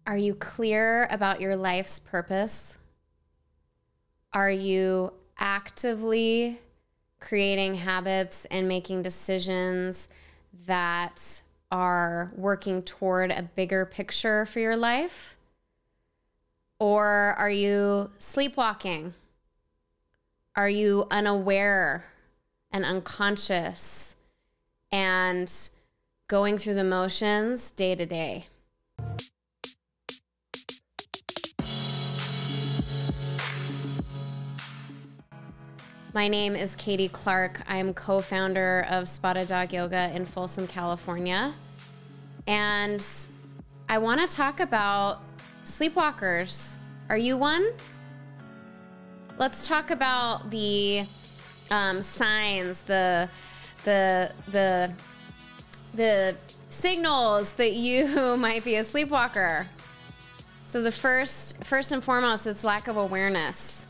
Are you clear about your life's purpose? Are you actively creating habits and making decisions that are working toward a bigger picture for your life? Or are you sleepwalking? Are you unaware and unconscious and going through the motions day to day? My name is Katie Clark. I'm co-founder of Spotted Dog Yoga in Folsom, California. And I want to talk about sleepwalkers. Are you one? Let's talk about the signs, the signals that you might be a sleepwalker. So the first and foremost, it's lack of awareness.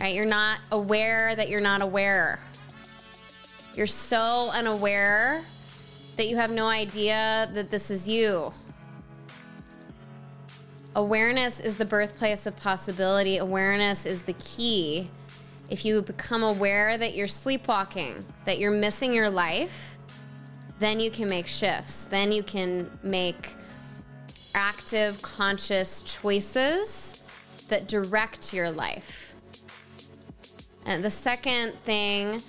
Right? You're not aware that you're not aware. You're so unaware that you have no idea that this is you. Awareness is the birthplace of possibility. Awareness is the key. If you become aware that you're sleepwalking, that you're missing your life, then you can make shifts. Then you can make active, conscious choices that direct your life. And the second thing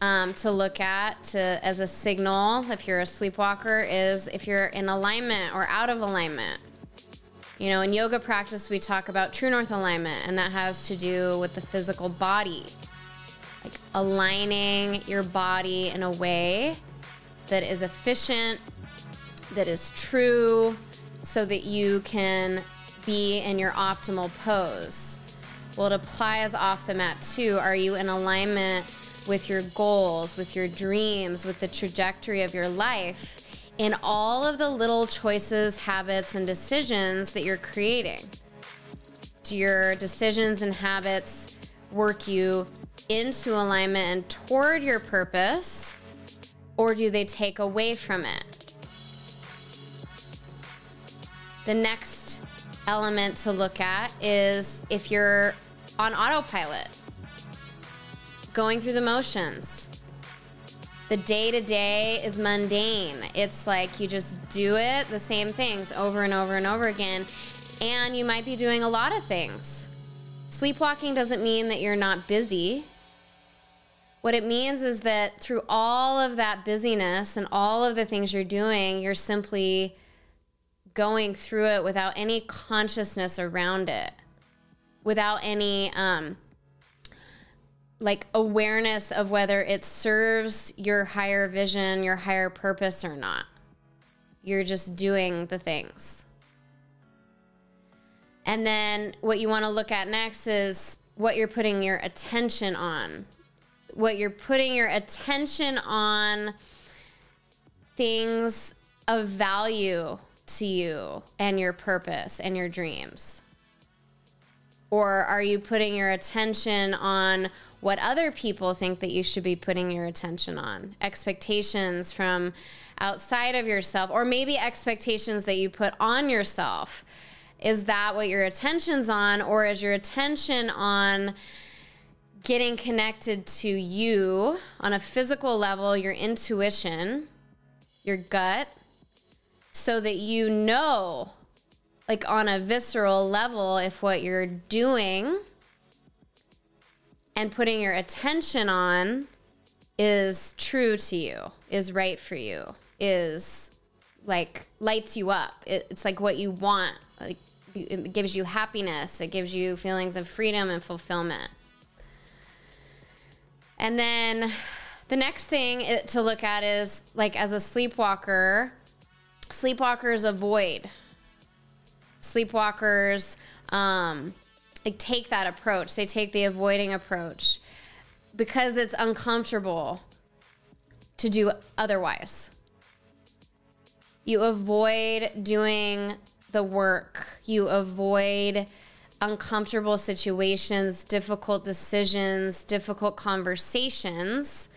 to look at as a signal, if you're a sleepwalker, is if you're in alignment or out of alignment. You know, in yoga practice, we talk about true north alignment, and that has to do with the physical body. Like aligning your body in a way that is efficient, that is true, so that you can be in your optimal pose. Well, it applies off the mat too. Are you in alignment with your goals, with your dreams, with the trajectory of your life in all of the little choices, habits, and decisions that you're creating? Do your decisions and habits work you into alignment and toward your purpose, or do they take away from it? The next element to look at is if you're on autopilot, going through the motions. The day-to-day is mundane. It's like you just do it, the same things over and over and over again, and you might be doing a lot of things. Sleepwalking doesn't mean that you're not busy. What it means is that through all of that busyness and all of the things you're doing, you're simply going through it without any consciousness around it, without any like awareness of whether it serves your higher vision, your higher purpose or not. You're just doing the things. And then what you want to look at next is what you're putting your attention on. What you're putting your attention on, things of value to you and your purpose and your dreams? Or are you putting your attention on what other people think that you should be putting your attention on? Expectations from outside of yourself, or maybe expectations that you put on yourself. Is that what your attention's on, or is your attention on getting connected to you on a physical level, your intuition, your gut, so that you know, like on a visceral level, if what you're doing and putting your attention on is true to you, is right for you, is like lights you up. It's like what you want. Like it gives you happiness. It gives you feelings of freedom and fulfillment. And then the next thing to look at is, like, as a sleepwalker, sleepwalkers avoid. Sleepwalkers like take that approach. They take the avoiding approach because it's uncomfortable to do otherwise. You avoid doing the work. You avoid uncomfortable situations, difficult decisions, difficult conversations,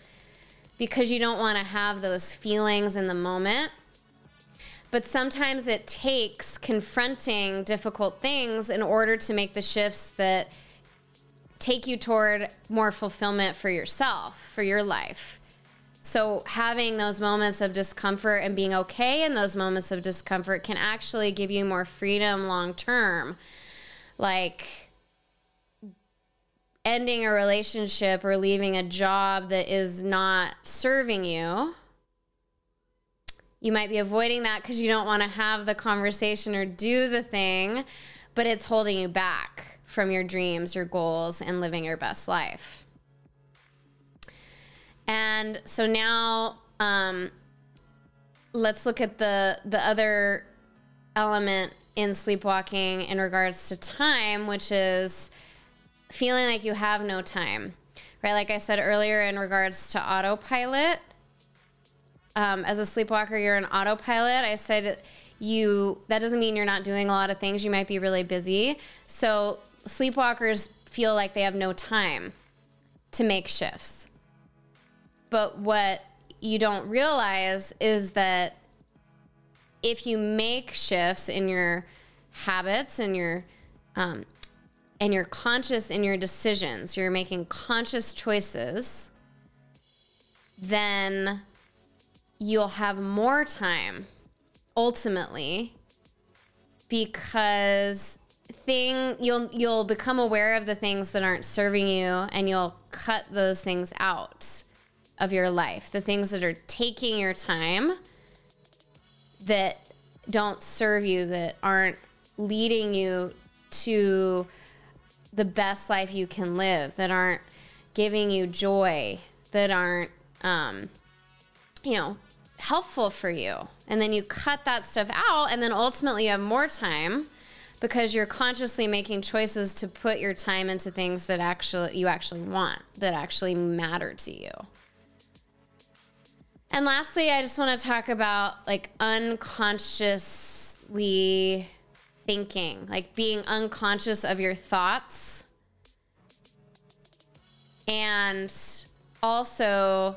because you don't want to have those feelings in the moment. But sometimes it takes confronting difficult things in order to make the shifts that take you toward more fulfillment for yourself, for your life. So having those moments of discomfort and being okay in those moments of discomfort can actually give you more freedom long term. Like ending a relationship or leaving a job that is not serving you. You might be avoiding that because you don't want to have the conversation or do the thing, but it's holding you back from your dreams, your goals, and living your best life. And so now let's look at the other element in sleepwalking in regards to time, which is feeling like you have no time, right? Like I said earlier in regards to autopilot, as a sleepwalker, you're an autopilot. I said that doesn't mean you're not doing a lot of things. You might be really busy. So sleepwalkers feel like they have no time to make shifts. But what you don't realize is that if you make shifts in your habits and you're conscious in your decisions, you're making conscious choices, then you'll have more time ultimately, because you'll become aware of the things that aren't serving you, and you'll cut those things out of your life. The things that are taking your time, that don't serve you, that aren't leading you to the best life you can live, that aren't giving you joy, that aren't, helpful for you. And then you cut that stuff out, and then ultimately you have more time because you're consciously making choices to put your time into things that you actually want, that actually matter to you. And lastly, I just want to talk about like unconsciously thinking, like being unconscious of your thoughts, and also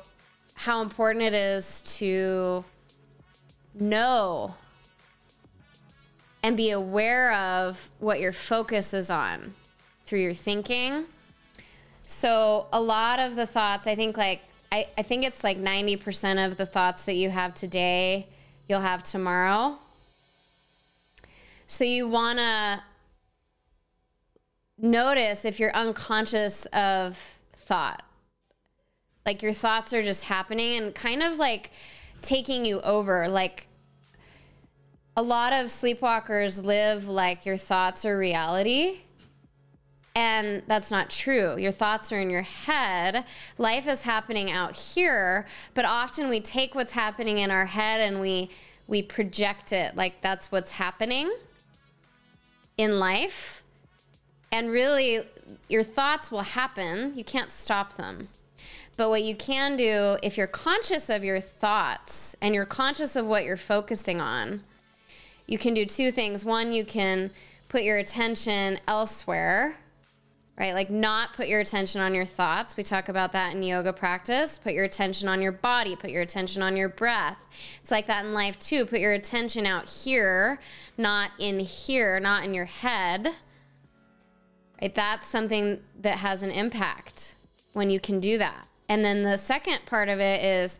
how important it is to know and be aware of what your focus is on through your thinking. So a lot of the thoughts, I think it's like 90% of the thoughts that you have today, you'll have tomorrow. So you want to notice if you're unconscious of thought. Like your thoughts are just happening and kind of like taking you over. Like a lot of sleepwalkers live like your thoughts are reality. And that's not true. Your thoughts are in your head. Life is happening out here, but often we take what's happening in our head and we project it like that's what's happening in life. And really, your thoughts will happen. You can't stop them. But what you can do, if you're conscious of your thoughts and you're conscious of what you're focusing on, you can do two things. One, you can put your attention elsewhere, right? Like not put your attention on your thoughts. We talk about that in yoga practice. Put your attention on your body. Put your attention on your breath. It's like that in life too. Put your attention out here, not in here, not in your head. Right? That's something that has an impact when you can do that. And then the second part of it is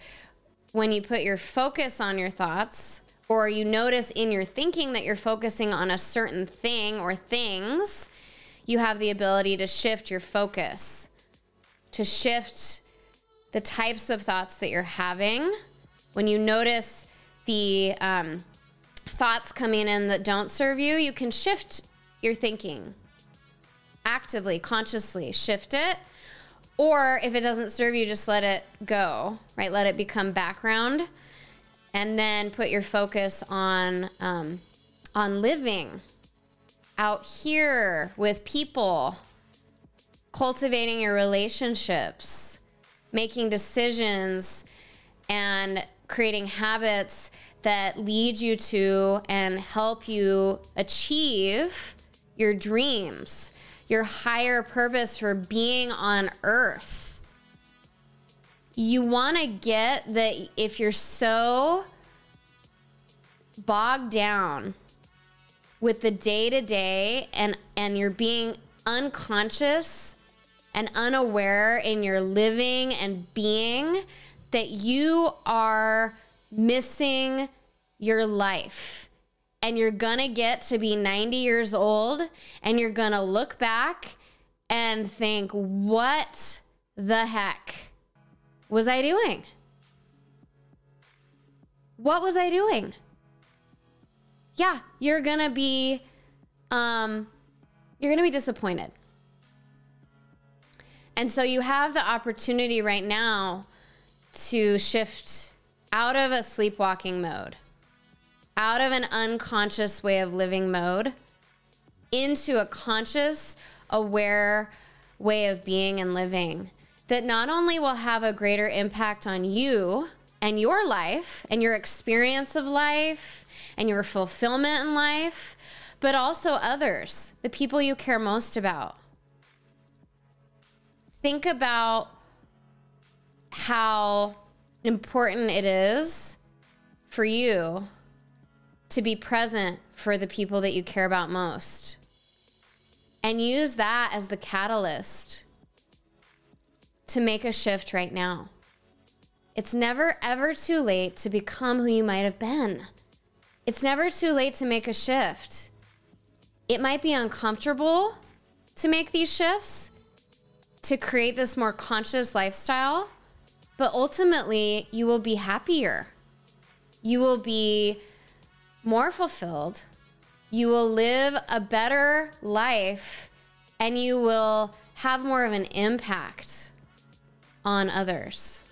when you put your focus on your thoughts, or you notice in your thinking that you're focusing on a certain thing or things, you have the ability to shift your focus, to shift the types of thoughts that you're having. When you notice the thoughts coming in that don't serve you, you can shift your thinking actively, consciously shift it. Or if it doesn't serve you, just let it go, right? Let it become background, and then put your focus on living out here with people, cultivating your relationships, making decisions, and creating habits that lead you to and help you achieve your dreams, your higher purpose for being on earth. You want to get that if you're so bogged down with the day-to-day and you're being unconscious and unaware in your living and being, that you are missing your life. And you're gonna get to be 90 years old and you're gonna look back and think, what the heck was I doing? What was I doing? Yeah, you're gonna be disappointed. And so you have the opportunity right now to shift out of a sleepwalking mode, out of an unconscious way of living mode, into a conscious, aware way of being and living that not only will have a greater impact on you and your life and your experience of life and your fulfillment in life, but also others, the people you care most about. Think about how important it is for you to be present for the people that you care about most. And use that as the catalyst to make a shift right now. It's never, ever too late to become who you might have been. It's never too late to make a shift. It might be uncomfortable to make these shifts, to create this more conscious lifestyle, but ultimately you will be happier. You will be more fulfilled. You will live a better life and you will have more of an impact on others.